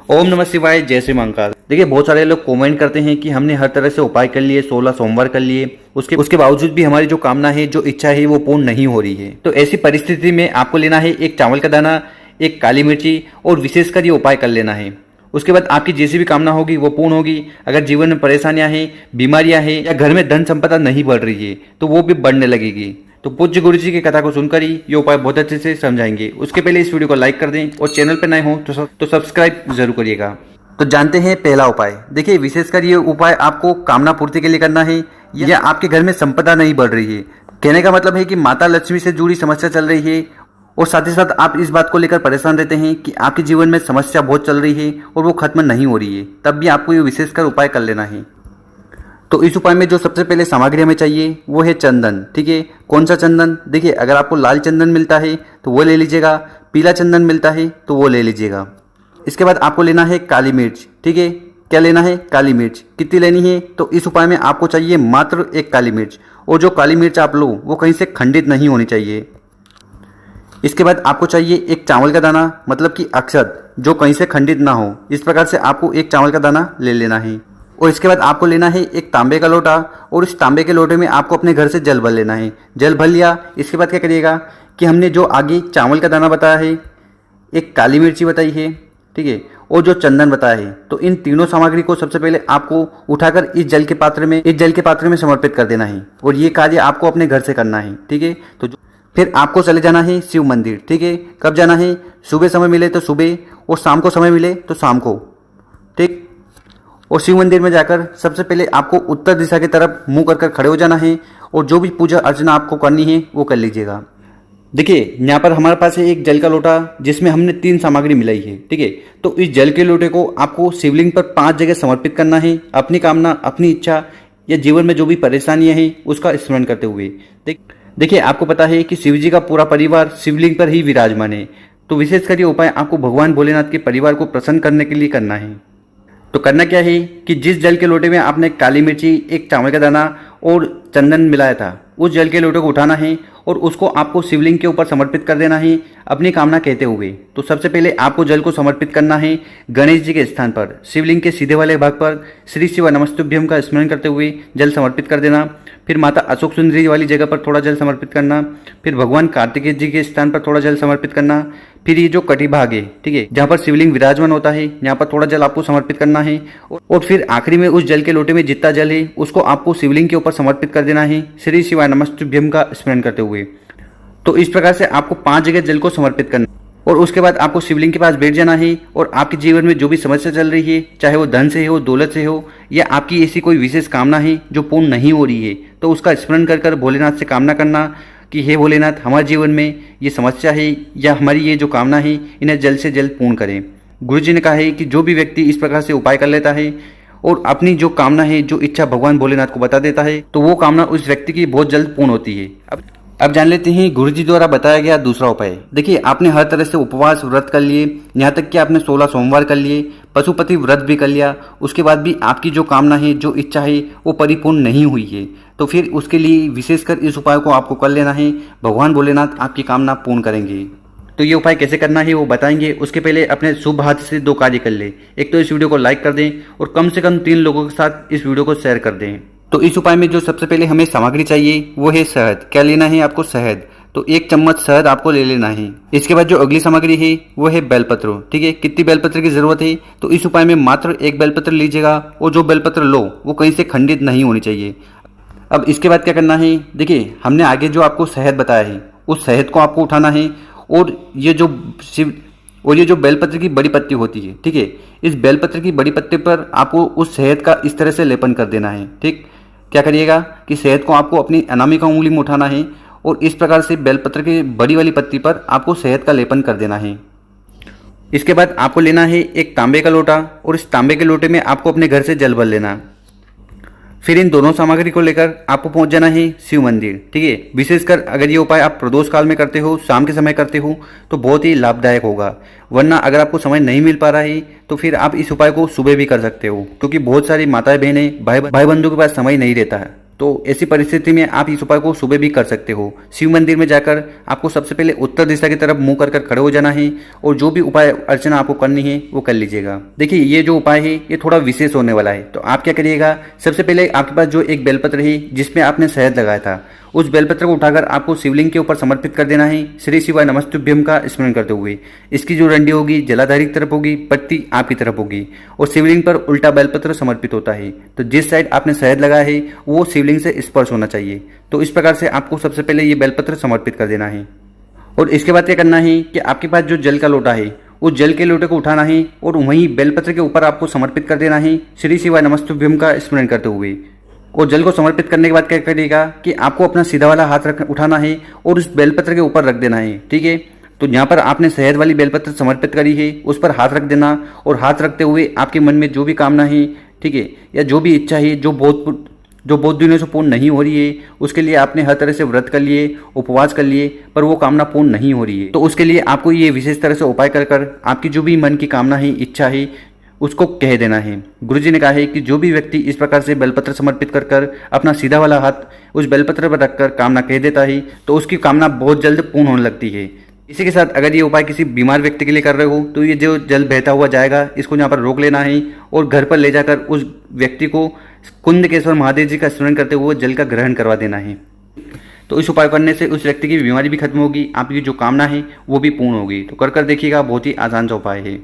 ओम नमः शिवाय, जय श्री महाकाल। देखिए, बहुत सारे लोग कमेंट करते हैं कि हमने हर तरह से उपाय कर लिए, 16 सोमवार कर लिए, उसके बावजूद भी हमारी जो कामना है, जो इच्छा है, वो पूर्ण नहीं हो रही है। तो ऐसी परिस्थिति में आपको लेना है एक चावल का दाना, एक काली मिर्ची और विशेषकर ये उपाय कर लेना है। उसके बाद आपकी जैसी भी कामना होगी वो पूर्ण होगी। अगर जीवन में परेशानियां हैं, बीमारियां हैं या घर में धन संपदा नहीं बढ़ रही है तो वो भी बढ़ने लगेगी। तो पूज्य गुरु जी की कथा को सुनकर ही ये उपाय बहुत अच्छे से समझाएंगे। उसके पहले इस वीडियो को लाइक कर दें और चैनल पर नए हो तो सब्सक्राइब जरूर करिएगा। तो जानते हैं पहला उपाय। देखिए, विशेषकर ये उपाय आपको कामना पूर्ति के लिए करना है या आपके घर में संपदा नहीं बढ़ रही है। कहने का मतलब है कि माता लक्ष्मी से जुड़ी समस्या चल रही है और साथ ही साथ आप इस बात को लेकर परेशान रहते हैं कि आपके जीवन में समस्या बहुत चल रही है और वो खत्म नहीं हो रही है, तब भी आपको ये विशेषकर उपाय कर लेना है। तो इस उपाय में जो सबसे पहले सामग्री हमें चाहिए वो है चंदन। ठीक है, कौन सा चंदन? देखिए, अगर आपको लाल चंदन मिलता है तो वो ले लीजिएगा, पीला चंदन मिलता है तो वो ले लीजिएगा। इसके बाद आपको लेना है काली मिर्च। ठीक है, क्या लेना है? काली मिर्च। कितनी लेनी है? तो इस उपाय में आपको चाहिए मात्र एक काली मिर्च, और जो काली मिर्च आप लो वो कहीं से खंडित नहीं होनी चाहिए। इसके बाद आपको चाहिए एक चावल का दाना, मतलब कि अक्षत, जो कहीं से खंडित ना हो। इस प्रकार से आपको एक चावल का दाना ले लेना है। और इसके बाद आपको लेना है एक तांबे का लोटा, और इस तांबे के लोटे में आपको अपने घर से जल भर लेना है। जल भर लिया, इसके बाद क्या करिएगा कि हमने जो आगे चावल का दाना बताया है, एक काली मिर्ची बताई है, ठीक है, और जो चंदन बताया है, तो इन तीनों सामग्री को सबसे पहले आपको उठाकर इस जल के पात्र में समर्पित कर देना है। और ये कार्य आपको अपने घर से करना है। ठीक है, तो फिर आपको चले जाना है शिव मंदिर। ठीक है, कब जाना है? सुबह समय मिले तो सुबह, और शाम को समय मिले तो शाम को। ठीक, और शिव मंदिर में जाकर सबसे पहले आपको उत्तर दिशा की तरफ मुंह कर खड़े हो जाना है, और जो भी पूजा अर्चना आपको करनी है वो कर लीजिएगा। देखिए, यहाँ पर हमारे पास है एक जल का लोटा जिसमें हमने 3 सामग्री मिलाई है। ठीक है, तो इस जल के लोटे को आपको शिवलिंग पर 5 जगह समर्पित करना है, अपनी कामना, अपनी इच्छा या जीवन में जो भी परेशानियां हैं उसका स्मरण करते हुए। देखिए, आपको पता है कि शिव जी का पूरा परिवार शिवलिंग पर ही विराजमान है, तो विशेषकर ये उपाय आपको भगवान भोलेनाथ के परिवार को प्रसन्न करने के लिए करना है। तो करना क्या है कि जिस जल के लोटे में आपने काली मिर्ची, एक चावल का दाना और चंदन मिलाया था, उस जल के लोटे को उठाना है और उसको आपको शिवलिंग के ऊपर समर्पित कर देना है, अपनी कामना कहते हुए। तो सबसे पहले आपको जल को समर्पित करना है गणेश जी के स्थान पर, शिवलिंग के सीधे वाले भाग पर श्री शिव नमस्तुभ्यम का स्मरण करते हुए जल समर्पित कर देना। फिर माता अशोक सुंदरी वाली जगह पर थोड़ा जल समर्पित करना। फिर भगवान कार्तिकेय जी के स्थान पर थोड़ा जल समर्पित करना। फिर ये जो कटी भाग है, ठीक है, जहाँ पर शिवलिंग विराजमान होता है, यहाँ पर थोड़ा जल आपको समर्पित करना है। और फिर आखिरी में उस जल के लोटे में जितना जल है उसको आपको शिवलिंग के ऊपर समर्पित कर देना है, श्री शिवाय नमस्तुभ्यम का स्मरण करते हुए। तो इस प्रकार से आपको 5 जगह जल को समर्पित करना, और उसके बाद आपको शिवलिंग के पास बैठ जाना है। और आपके जीवन में जो भी समस्या चल रही है, चाहे वो धन से हो, दौलत से हो, या आपकी ऐसी कोई विशेष कामना है जो पूर्ण नहीं हो रही है, तो उसका स्मरण कर कर भोलेनाथ से कामना करना कि हे भोलेनाथ, हमारे जीवन में ये समस्या है या हमारी ये जो कामना है, इन्हें जल्द से जल्द पूर्ण करें। गुरु जी ने कहा है कि जो भी व्यक्ति इस प्रकार से उपाय कर लेता है और अपनी जो कामना है, जो इच्छा भगवान भोलेनाथ को बता देता है, तो वो कामना उस व्यक्ति की बहुत जल्द पूर्ण होती है। अब जान लेते हैं गुरुजी द्वारा बताया गया दूसरा उपाय। देखिए, आपने हर तरह से उपवास व्रत कर लिए, यहाँ तक कि आपने 16 सोमवार कर लिए, पशुपति व्रत भी कर लिया, उसके बाद भी आपकी जो कामना है, जो इच्छा है, वो परिपूर्ण नहीं हुई है, तो फिर उसके लिए विशेषकर इस उपाय को आपको कर लेना है। भगवान भोलेनाथ आपकी कामना पूर्ण करेंगे। तो ये उपाय कैसे करना है वो बताएंगे। उसके पहले अपने शुभ हाथ से 2 कार्य कर ले। एक तो इस वीडियो को लाइक कर दें और कम से कम 3 लोगों के साथ इस वीडियो को शेयर कर दें। तो इस उपाय में जो सबसे पहले हमें सामग्री चाहिए वो है शहद। क्या लेना है आपको? शहद। तो 1 चम्मच शहद आपको ले लेना है। इसके बाद जो अगली सामग्री है वो है बेलपत्र। ठीक है, कितनी बेलपत्र की जरूरत है? तो इस उपाय में मात्र 1 बेलपत्र लीजिएगा, और जो बेलपत्र लो वो कहीं से खंडित नहीं होनी चाहिए। अब इसके बाद क्या करना है? देखिए, हमने आगे जो आपको शहद बताया है उस शहद को आपको उठाना है, और ये जो बेलपत्र की बड़ी पत्ती होती है, ठीक है, इस बेलपत्र की बड़ी पत्ती पर आपको उस शहद का इस तरह से लेपन कर देना है। ठीक, क्या करिएगा कि शहद को आपको अपनी अनामिका उंगली में उठाना है, और इस प्रकार से बेलपत्र की बड़ी वाली पत्ती पर आपको शहद का लेपन कर देना है। इसके बाद आपको लेना है एक तांबे का लोटा, और इस तांबे के लोटे में आपको अपने घर से जल भर लेना। फिर इन दोनों सामग्री को लेकर आपको पहुंच जाना है शिव मंदिर। ठीक है, विशेषकर अगर ये उपाय आप प्रदोष काल में करते हो, शाम के समय करते हो, तो बहुत ही लाभदायक होगा। वरना अगर आपको समय नहीं मिल पा रहा है तो फिर आप इस उपाय को सुबह भी कर सकते हो, क्योंकि बहुत सारी माताएं बहनें, भाई बंधु के पास समय नहीं रहता है। तो ऐसी परिस्थिति में आप इस उपाय को सुबह भी कर सकते हो। शिव मंदिर में जाकर आपको सबसे पहले उत्तर दिशा की तरफ मुंह कर खड़े हो जाना है और जो भी उपाय अर्चना आपको करनी है वो कर लीजिएगा। देखिए ये जो उपाय है ये थोड़ा विशेष होने वाला है। तो आप क्या करिएगा, सबसे पहले आपके पास जो एक बेलपत्र है जिसमें आपने शहद लगाया था, उस बेलपत्र को उठाकर आपको शिवलिंग के ऊपर समर्पित कर देना है, श्री शिवाय नमस्तुभ्यम का स्मरण करते हुए। इसकी जो डंडी होगी जलाधारी की तरफ होगी, पत्ती आपकी तरफ होगी और शिवलिंग पर उल्टा बेलपत्र समर्पित होता है। तो जिस साइड आपने शहद लगाया है वो शिवलिंग से स्पर्श होना चाहिए। तो इस प्रकार से आपको सबसे पहले ये बेलपत्र समर्पित कर देना है। और इसके बाद क्या करना है कि आपके पास जो जल का लोटा है उस जल के लोटे को उठाना है और वहीं बेलपत्र के ऊपर आपको समर्पित कर देना है, श्री शिवाय नमस्तुभ्यम का स्मरण करते हुए। और जल को समर्पित करने के बाद क्या करिएगा कि आपको अपना सीधा वाला हाथ उठाना है और उस बेलपत्र के ऊपर रख देना है। ठीक है, तो यहाँ पर आपने शहद वाली बेलपत्र समर्पित करी है, उस पर हाथ रख देना और हाथ रखते हुए आपके मन में जो भी कामना है, ठीक है, या जो भी इच्छा है जो बहुत दिनों से पूर्ण नहीं हो रही है, उसके लिए आपने हर तरह से व्रत कर लिए, उपवास कर लिए, पर वो कामना पूर्ण नहीं हो रही है, तो उसके लिए आपको ये विशेष तरह से उपाय कर कर आपकी जो भी मन की कामना है, इच्छा है, उसको कह देना है। गुरुजी ने कहा है कि जो भी व्यक्ति इस प्रकार से बेलपत्र समर्पित कर कर अपना सीधा वाला हाथ उस बेलपत्र पर रखकर कामना कह देता है तो उसकी कामना बहुत जल्द पूर्ण होने लगती है। इसी के साथ अगर ये उपाय किसी बीमार व्यक्ति के लिए कर रहे हो तो ये जो जल बहता हुआ जाएगा इसको यहाँ पर रोक लेना है और घर पर ले जाकर उस व्यक्ति को कुंदकेश्वर महादेव जी का स्मरण करते हुए जल का ग्रहण करवा देना है। तो इस उपाय करने से उस व्यक्ति की बीमारी भी खत्म होगी, आपकी जो कामना है वो भी पूर्ण होगी। तो कर देखिएगा, बहुत ही आसान सा उपाय है।